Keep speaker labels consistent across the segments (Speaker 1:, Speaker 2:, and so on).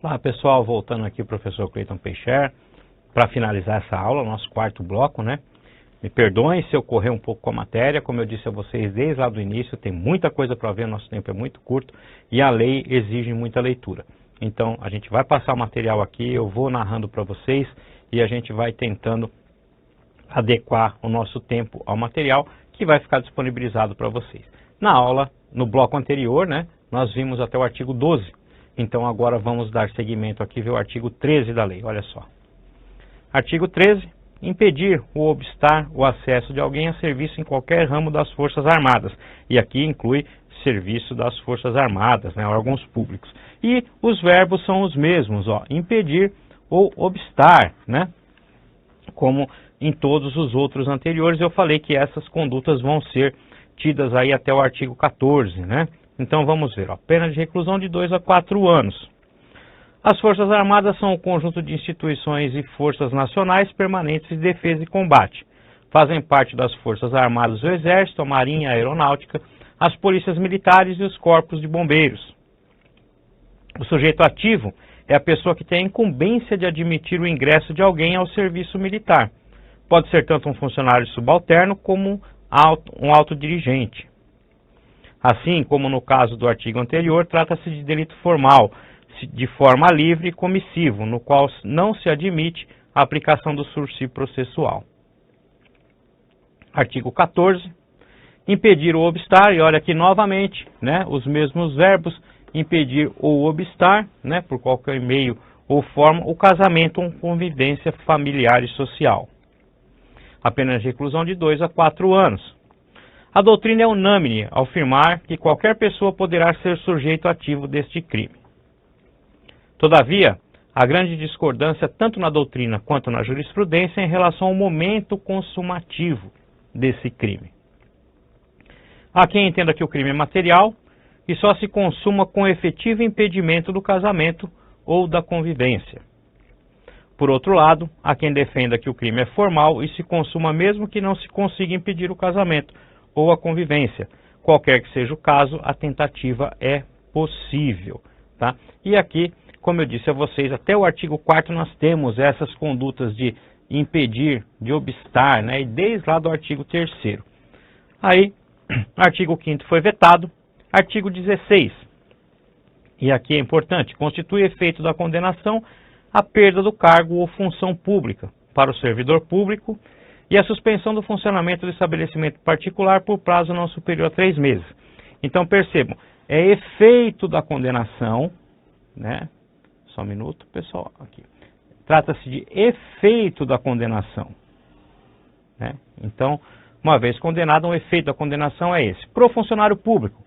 Speaker 1: Olá pessoal, voltando aqui o professor Cleiton Peixer para finalizar essa aula, nosso quarto bloco, né? Me perdoem se eu correr um pouco com a matéria, como eu disse a vocês desde lá do início, tem muita coisa para ver, nosso tempo é muito curto e a lei exige muita leitura. Então a gente vai passar o material aqui, eu vou narrando para vocês e a gente vai tentando adequar o nosso tempo ao material que vai ficar disponibilizado para vocês. Na aula, no bloco anterior, né, nós vimos até o artigo 12. Então agora vamos dar seguimento aqui, ver o artigo 13 da lei, olha só. Artigo 13, impedir ou obstar o acesso de alguém a serviço em qualquer ramo das Forças Armadas. E aqui inclui serviço das Forças Armadas, né, órgãos públicos. E os verbos são os mesmos, ó, impedir ou obstar, né? Como em todos os outros anteriores, eu falei que essas condutas vão ser tidas aí até o artigo 14, né? Então vamos ver, ó, pena de reclusão de 2 a 4 anos. As Forças Armadas são um conjunto de instituições e forças nacionais permanentes de defesa e combate. Fazem parte das Forças Armadas o Exército, a Marinha, a Aeronáutica, as Polícias Militares e os Corpos de Bombeiros. O sujeito ativo é a pessoa que tem a incumbência de admitir o ingresso de alguém ao serviço militar. Pode ser tanto um funcionário subalterno como um autodirigente. Assim como no caso do artigo anterior, trata-se de delito formal, de forma livre e comissivo, no qual não se admite a aplicação do sursi processual. Artigo 14. Impedir ou obstar, e olha aqui novamente, né, os mesmos verbos, impedir ou obstar, né, por qualquer meio ou forma, o casamento ou convivência familiar e social. A pena de reclusão de 2 a 4 anos. A doutrina é unânime ao afirmar que qualquer pessoa poderá ser sujeito ativo deste crime. Todavia, há grande discordância tanto na doutrina quanto na jurisprudência em relação ao momento consumativo desse crime. Há quem entenda que o crime é material e só se consuma com efetivo impedimento do casamento ou da convivência. Por outro lado, há quem defenda que o crime é formal e se consuma mesmo que não se consiga impedir o casamento ou a convivência. Qualquer que seja o caso, a tentativa é possível, tá? E aqui, como eu disse a vocês, até o artigo 4º nós temos essas condutas de impedir, de obstar, né? E desde lá do artigo 3º. Aí, artigo 5º foi vetado. Artigo 16. E aqui é importante, constitui efeito da condenação a perda do cargo ou função pública para o servidor público e a suspensão do funcionamento do estabelecimento particular por prazo não superior a 3 meses. Então percebam, é efeito da condenação, né? Só um minuto, pessoal, aqui. Trata-se de efeito da condenação, né? Então, uma vez condenado, o efeito da condenação é esse. Para o funcionário público,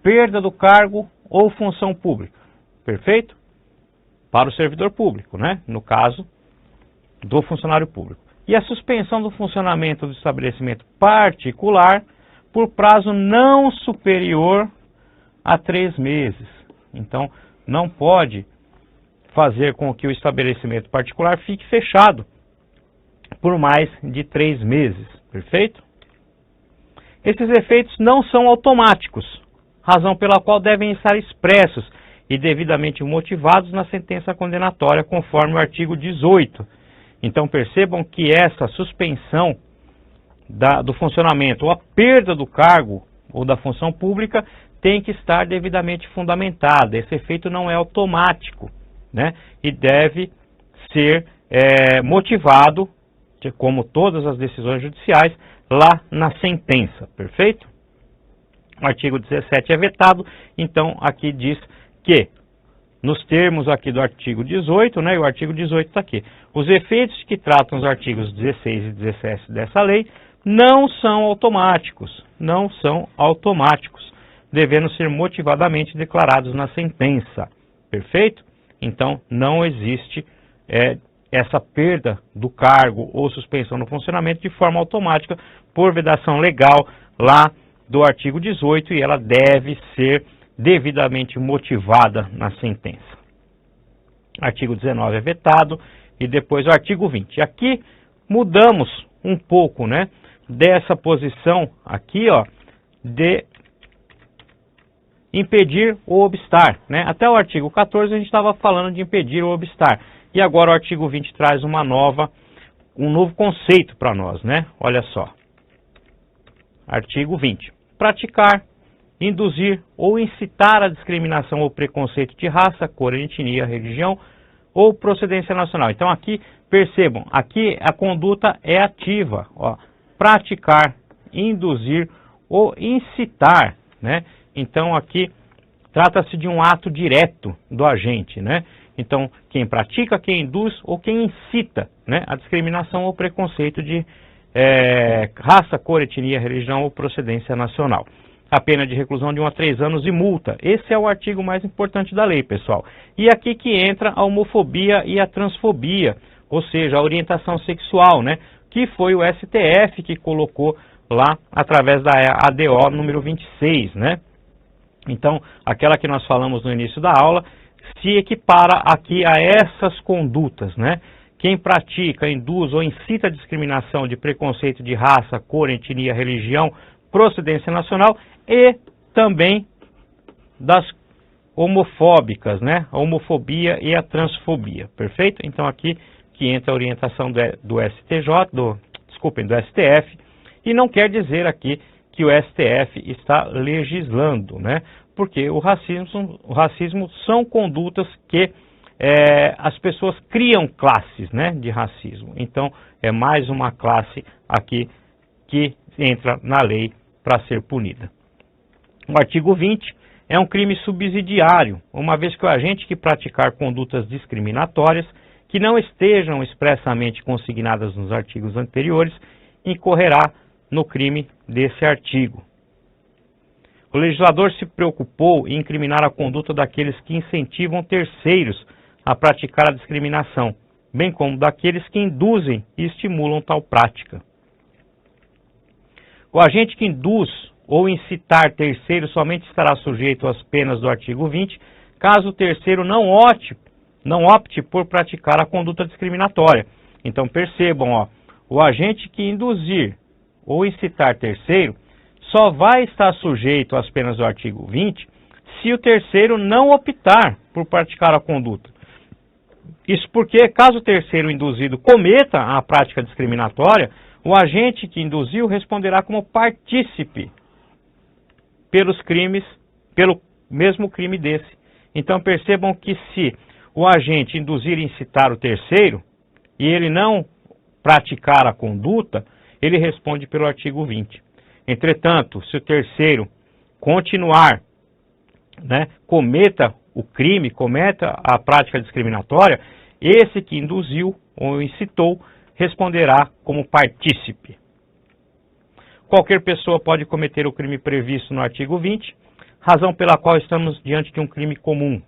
Speaker 1: perda do cargo ou função pública, perfeito? Para o servidor público, né? No caso do funcionário público. E a suspensão do funcionamento do estabelecimento particular por prazo não superior a 3 meses. Então, não pode fazer com que o estabelecimento particular fique fechado por mais de 3 meses, perfeito? Esses efeitos não são automáticos, razão pela qual devem estar expressos e devidamente motivados na sentença condenatória, conforme o artigo 18. Então percebam que essa suspensão do funcionamento ou a perda do cargo ou da função pública tem que estar devidamente fundamentada. Esse efeito não é automático, né? E deve ser motivado, como todas as decisões judiciais, lá na sentença, perfeito? O artigo 17 é vetado, então aqui diz que, nos termos aqui do artigo 18, né, e o artigo 18 está aqui, os efeitos que tratam os artigos 16 e 17 dessa lei não são automáticos, devendo ser motivadamente declarados na sentença, perfeito? Então, não existe essa perda do cargo ou suspensão no funcionamento de forma automática por vedação legal lá do artigo 18 e ela deve ser devidamente motivada na sentença. Artigo 19 é vetado e depois o artigo 20. Aqui mudamos um pouco, né, dessa posição aqui, ó, de impedir ou obstar, né? Até o artigo 14 a gente estava falando de impedir ou obstar. E agora o artigo 20 traz um novo conceito para nós, né? Olha só. Artigo 20. Praticar, induzir ou incitar a discriminação ou preconceito de raça, cor, etnia, religião ou procedência nacional. Então aqui, percebam, aqui a conduta é ativa, ó. Praticar, induzir ou incitar, né? Então aqui trata-se de um ato direto do agente, né? Então quem pratica, quem induz ou quem incita, né, a discriminação ou preconceito de raça, cor, etnia, religião ou procedência nacional. A pena de reclusão de 1 a 3 anos e multa. Esse é o artigo mais importante da lei, pessoal. E aqui que entra a homofobia e a transfobia, ou seja, a orientação sexual, né? Que foi o STF que colocou lá através da ADO número 26, né? Então, aquela que nós falamos no início da aula, se equipara aqui a essas condutas, né? Quem pratica, induz ou incita a discriminação de preconceito de raça, cor, etnia, religião, procedência nacional e também das homofóbicas, né? A homofobia e a transfobia, perfeito? Então aqui que entra a orientação do STF, e não quer dizer aqui que o STF está legislando, né? Porque o racismo são condutas que as pessoas criam classes, né, de racismo. Então é mais uma classe aqui que entra na lei para ser punida. O artigo 20 é um crime subsidiário, uma vez que o agente que praticar condutas discriminatórias que não estejam expressamente consignadas nos artigos anteriores incorrerá no crime desse artigo. O legislador se preocupou em incriminar a conduta daqueles que incentivam terceiros a praticar a discriminação, bem como daqueles que induzem e estimulam tal prática. O agente que induz ou incitar terceiro somente estará sujeito às penas do artigo 20, caso o terceiro não opte por praticar a conduta discriminatória. Então percebam, ó, o agente que induzir ou incitar terceiro só vai estar sujeito às penas do artigo 20 se o terceiro não optar por praticar a conduta. Isso porque, caso o terceiro induzido cometa a prática discriminatória, o agente que induziu responderá como partícipe pelo mesmo crime desse. Então percebam que se o agente induzir e incitar o terceiro, e ele não praticar a conduta, ele responde pelo artigo 20. Entretanto, se o terceiro continuar, né, cometa o crime, cometa a prática discriminatória, esse que induziu ou incitou responderá como partícipe. Qualquer pessoa pode cometer o crime previsto no artigo 20, razão pela qual estamos diante de um crime comum.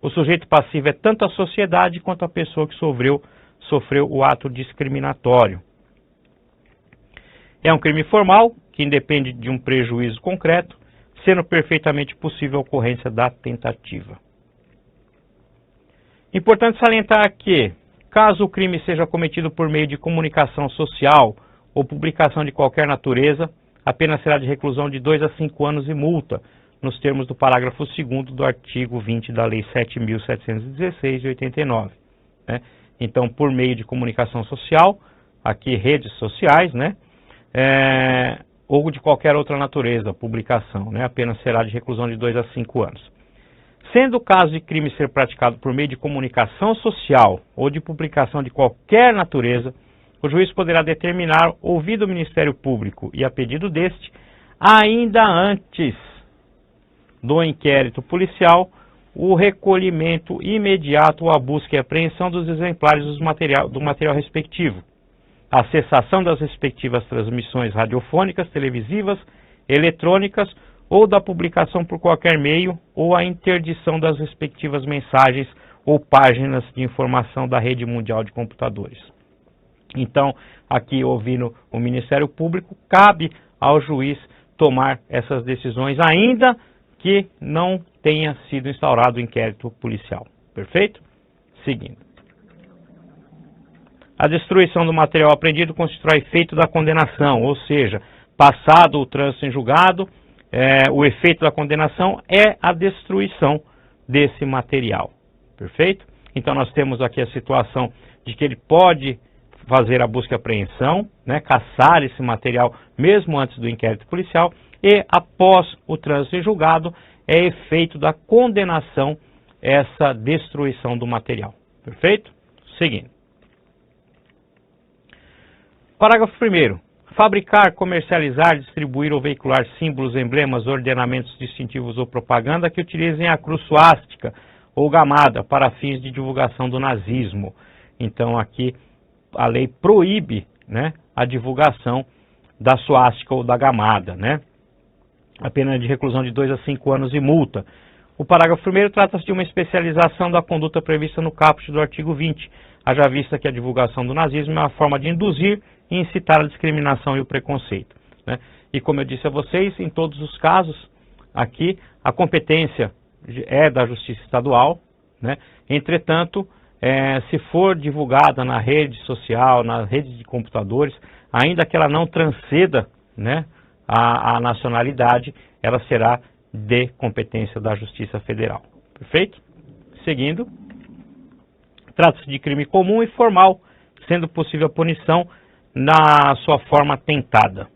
Speaker 1: O sujeito passivo é tanto a sociedade quanto a pessoa que sofreu o ato discriminatório. É um crime formal, que independe de um prejuízo concreto, sendo perfeitamente possível a ocorrência da tentativa. Importante salientar que, caso o crime seja cometido por meio de comunicação social ou publicação de qualquer natureza, a pena será de reclusão de 2 a 5 anos e multa, nos termos do parágrafo 2º do artigo 20 da Lei 7.716 de 89. Né? Então, por meio de comunicação social, aqui redes sociais, né? Ou de qualquer outra natureza, publicação, né? A pena será de reclusão de 2 a 5 anos. Sendo o caso de crime ser praticado por meio de comunicação social ou de publicação de qualquer natureza, o juiz poderá determinar, ouvido o Ministério Público e a pedido deste, ainda antes do inquérito policial, o recolhimento imediato ou a busca e apreensão dos exemplares do material respectivo, a cessação das respectivas transmissões radiofônicas, televisivas, eletrônicas ou da publicação por qualquer meio ou a interdição das respectivas mensagens ou páginas de informação da rede mundial de computadores. Então, aqui ouvindo o Ministério Público, cabe ao juiz tomar essas decisões, ainda que não tenha sido instaurado o inquérito policial. Perfeito? Seguindo. A destruição do material apreendido constitui efeito da condenação, ou seja, passado o trânsito em julgado, o efeito da condenação é a destruição desse material. Perfeito? Então nós temos aqui a situação de que ele pode fazer a busca e apreensão, né, caçar esse material mesmo antes do inquérito policial, e após o trânsito em julgado é efeito da condenação essa destruição do material. Perfeito? Seguindo. Parágrafo 1º. Fabricar, comercializar, distribuir ou veicular símbolos, emblemas, ordenamentos distintivos ou propaganda que utilizem a cruz suástica ou gamada para fins de divulgação do nazismo. Então aqui a lei proíbe, né, a divulgação da suástica ou da gamada, né? A pena de reclusão de 2 a 5 anos e multa. O parágrafo 1º trata-se de uma especialização da conduta prevista no caput do artigo 20, haja vista que a divulgação do nazismo é uma forma de induzir e incitar a discriminação e o preconceito, né? E como eu disse a vocês, em todos os casos, aqui a competência é da Justiça Estadual, né? Entretanto, se for divulgada na rede social, na rede de computadores, ainda que ela não transceda, né, a nacionalidade, ela será de competência da Justiça Federal. Perfeito? Seguindo, trata-se de crime comum e formal, sendo possível a punição na sua forma tentada.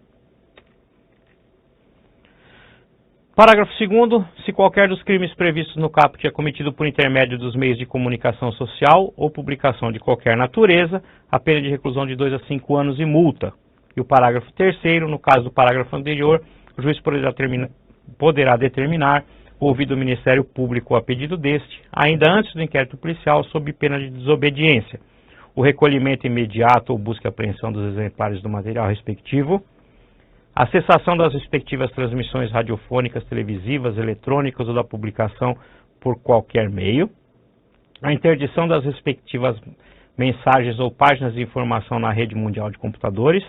Speaker 1: Parágrafo 2º. Se qualquer dos crimes previstos no caput é cometido por intermédio dos meios de comunicação social ou publicação de qualquer natureza, a pena de reclusão de 2 a 5 anos e multa. E o parágrafo 3º, no caso do parágrafo anterior, o juiz poderá determinar, ouvido o Ministério Público a pedido deste, ainda antes do inquérito policial, sob pena de desobediência, o recolhimento imediato ou busca e apreensão dos exemplares do material respectivo, a cessação das respectivas transmissões radiofônicas, televisivas, eletrônicas ou da publicação por qualquer meio, a interdição das respectivas mensagens ou páginas de informação na rede mundial de computadores,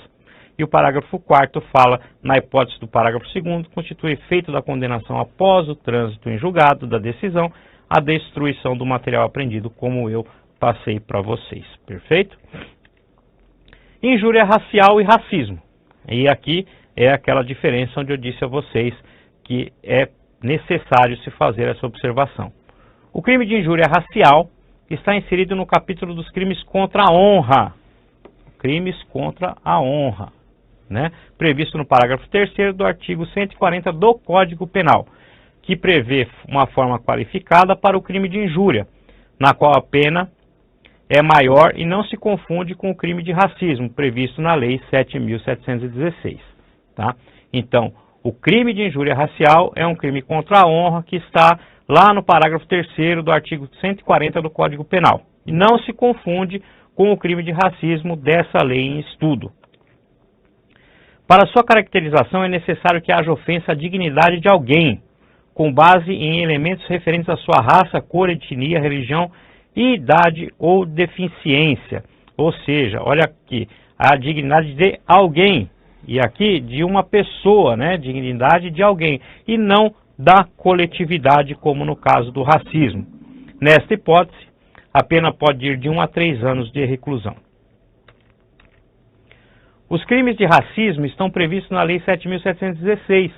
Speaker 1: e o parágrafo 4º fala, na hipótese do parágrafo 2º, constitui efeito da condenação após o trânsito em julgado da decisão, a destruição do material apreendido, como eu passei para vocês. Perfeito? Injúria racial e racismo. E aqui é aquela diferença onde eu disse a vocês que é necessário se fazer essa observação. O crime de injúria racial está inserido no capítulo dos crimes contra a honra. Crimes contra a honra, né? Previsto no parágrafo 3º do artigo 140 do Código Penal, que prevê uma forma qualificada para o crime de injúria, na qual a pena é maior e não se confunde com o crime de racismo, previsto na Lei 7.716. Tá? Então, o crime de injúria racial é um crime contra a honra que está lá no parágrafo 3º do artigo 140 do Código Penal. E não se confunde com o crime de racismo dessa lei em estudo. Para sua caracterização é necessário que haja ofensa à dignidade de alguém, com base em elementos referentes à sua raça, cor, etnia, religião, idade ou deficiência. Ou seja, olha aqui, a dignidade de alguém, e aqui de uma pessoa, né, dignidade de alguém, e não da coletividade, como no caso do racismo. Nesta hipótese, a pena pode ir de 1 a 3 anos de reclusão. Os crimes de racismo estão previstos na Lei 7.716,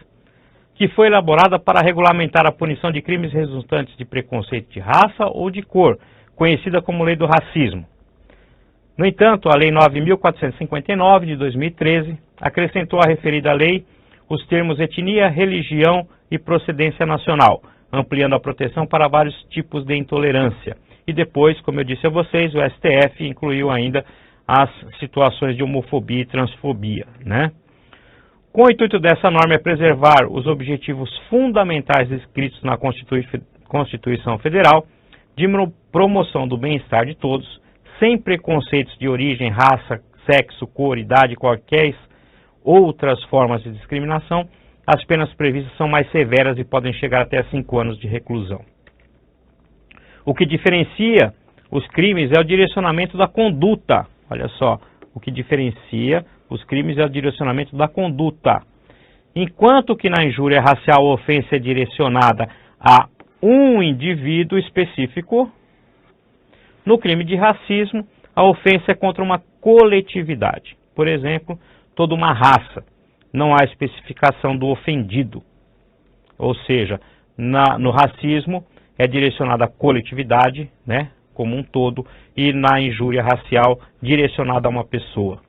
Speaker 1: que foi elaborada para regulamentar a punição de crimes resultantes de preconceito de raça ou de cor, conhecida como Lei do Racismo. No entanto, a Lei 9.459 de 2013 acrescentou à referida lei os termos etnia, religião e procedência nacional, ampliando a proteção para vários tipos de intolerância. E depois, como eu disse a vocês, o STF incluiu ainda as situações de homofobia e transfobia, né? Com o intuito dessa norma é preservar os objetivos fundamentais descritos na Constituição Federal de promoção do bem-estar de todos, sem preconceitos de origem, raça, sexo, cor, idade, quaisquer outras formas de discriminação, as penas previstas são mais severas e podem chegar até 5 anos de reclusão. O que diferencia os crimes é o direcionamento da conduta. Olha só, o que diferencia os crimes é o direcionamento da conduta. Enquanto que na injúria racial a ofensa é direcionada a um indivíduo específico, no crime de racismo a ofensa é contra uma coletividade. Por exemplo, toda uma raça. Não há especificação do ofendido. ou seja, no racismo é direcionada à coletividade, né, como um todo, e na injúria racial direcionada a uma pessoa.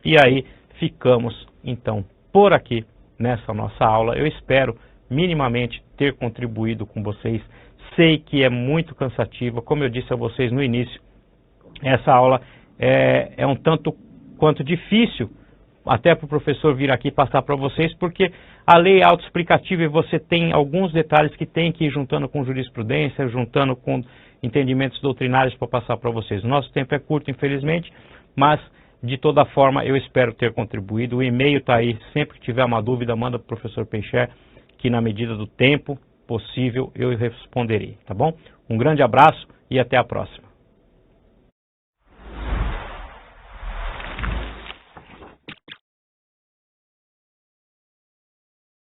Speaker 1: E aí ficamos, então, por aqui nessa nossa aula. Eu espero minimamente ter contribuído com vocês. Sei que é muito cansativa, como eu disse a vocês no início, essa aula é um tanto quanto difícil, até para o professor vir aqui passar para vocês, porque a lei é autoexplicativa e você tem alguns detalhes que tem que ir juntando com jurisprudência, juntando com entendimentos doutrinários para passar para vocês. O nosso tempo é curto, infelizmente, mas de toda forma eu espero ter contribuído. O e-mail está aí, sempre que tiver uma dúvida, manda para o professor Peixer, que na medida do tempo possível eu responderei, tá bom? Um grande abraço e até a próxima.